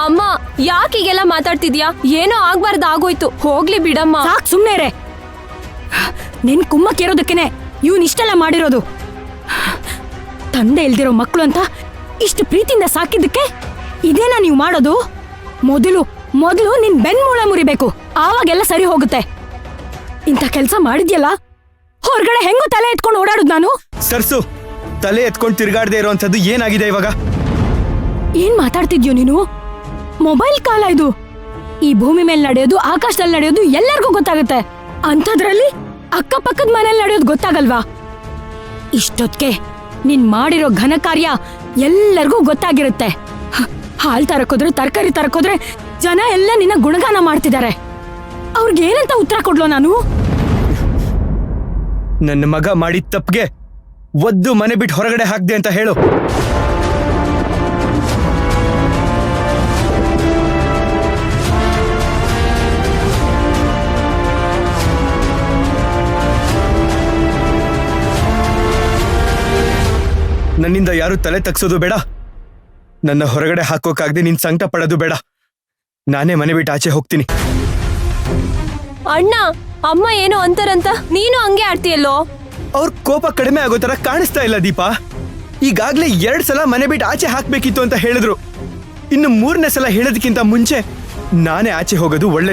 ಅಮ್ಮ ಯಾಕೀಗೆಲ್ಲ ಮಾತಾಡ್ತಿದ್ಯಾ? ಏನೋ ಆಗ್ಬಾರ್ದು ಆಗೋಯ್ತು, ಹೋಗ್ಲಿ ಬಿಡಮ್ಮ. ಸಾಕ್ ಸುಮ್ನೆ ರೇ. ನಿನ್ ಕುಮ್ಮಕ್ಕಿರೋದಕ್ಕೇನೆ ಇವನ್ ಇಷ್ಟೆಲ್ಲ ಮಾಡಿರೋದು. ತಂದೆ ಇಲ್ದಿರೋ ಮಕ್ಕಳು ಅಂತ ಇಷ್ಟು ಪ್ರೀತಿಯಿಂದ ಸಾಕಿದ್ದಕ್ಕೆ ಇದೇನಾ ನೀವು ಮಾಡೋದು? ಮೊದಲು ನಿನ್ ಬೆನ್ಮೂಳ ಮುರಿಬೇಕು, ಆವಾಗೆಲ್ಲ ಸರಿ ಹೋಗುತ್ತೆ. ಇಂಥ ಕೆಲ್ಸ ಮಾಡಿದ್ಯಲ್ಲ, ಹೊರಗಡೆ ಹೆಂಗೋ ತಲೆ ಎತ್ಕೊಂಡು ಓಡಾಡುದು ನಾನು. ಸರ್ಸು, ತಲೆ ಎತ್ಕೊಂಡು ತಿರ್ಗಾಡ್ದೆ ಇರೋಂಥದ್ದು ಏನಾಗಿದೆ ಇವಾಗ? ಏನ್ ಮಾತಾಡ್ತಿದ್ಯೋ ನೀನು? ಮೊಬೈಲ್ ಕಾಲ ಇದು. ಈ ಭೂಮಿ ಮೇಲೆ ನಡೆಯೋದು, ಆಕಾಶದಲ್ಲಿ ನಡೆಯೋದು ಎಲ್ಲರಿಗೂ ಗೊತ್ತಾಗುತ್ತೆ. ಅಂಥದ್ರಲ್ಲಿ ಅಕ್ಕಪಕ್ಕದ ಮನೇಲಿ ನಡೆಯೋದು ಗೊತ್ತಾಗಲ್ವಾ? ಇಷ್ಟೊತ್ಗೆ ನೀನ್ ಮಾಡಿರೋ ಘನ ಕಾರ್ಯ ಎಲ್ಲರಿಗೂ ಗೊತ್ತಾಗಿರುತ್ತೆ. ಹಾಲ್ ತರಕೋದ್ರೆ, ತರಕಾರಿ ತರಕೋದ್ರೆ ಜನ ಎಲ್ಲ ನಿನ್ನ ಗುಣಗಾನ ಮಾಡ್ತಿದ್ದಾರೆ. ಅವ್ರಿಗೆ ಏನಂತ ಉತ್ತರ ಕೊಡ್ಲೋ ನಾನು? ನನ್ನ ಮಗ ಮಾಡಿದ ತಪ್ಪಿಗೆ ಒದ್ದು ಮನೆ ಬಿಟ್ಟು ಹೊರಗಡೆ ಹಾಕ್ದೆ ಅಂತ ಹೇಳು. ನನ್ನಿಂದ ಯಾರು ತಲೆ ತಗ್ಸೋದು ಬೇಡ, ನನ್ನ ಹೊರಗಡೆ ಹಾಕೋಕಾಗ್ದೆ ನೀನ್ ಸಂಕಟ ಪಡೋದು ಬೇಡ. ನಾನೇ ಮನೆ ಬಿಟ್ಟು ಆಚೆ ಹೋಗ್ತೀನಿ. ಅಣ್ಣ, ಅಮ್ಮ ಏನೋ ಅಂತಾರಂತ ನೀನು ಹಂಗೆ ಆಡ್ತೀಯಲ್ಲೋ? ಅವ್ರ ಕೋಪ ಕಡಿಮೆ ಆಗೋ ತರ ಕಾಣಿಸ್ತಾ ಇಲ್ಲ ದೀಪಾ. ಈಗಾಗ್ಲೇ 2 ಸಲ ಮನೆ ಬಿಟ್ಟು ಆಚೆ ಹಾಕ್ಬೇಕಿತ್ತು ಅಂತ ಹೇಳಿದ್ರು. ಇನ್ನು 3ನೇ ಸಲ ಹೇಳೋದಕ್ಕಿಂತ ಮುಂಚೆ ನಾನೇ ಆಚೆ ಹೋಗೋದು ಒಳ್ಳೇದು.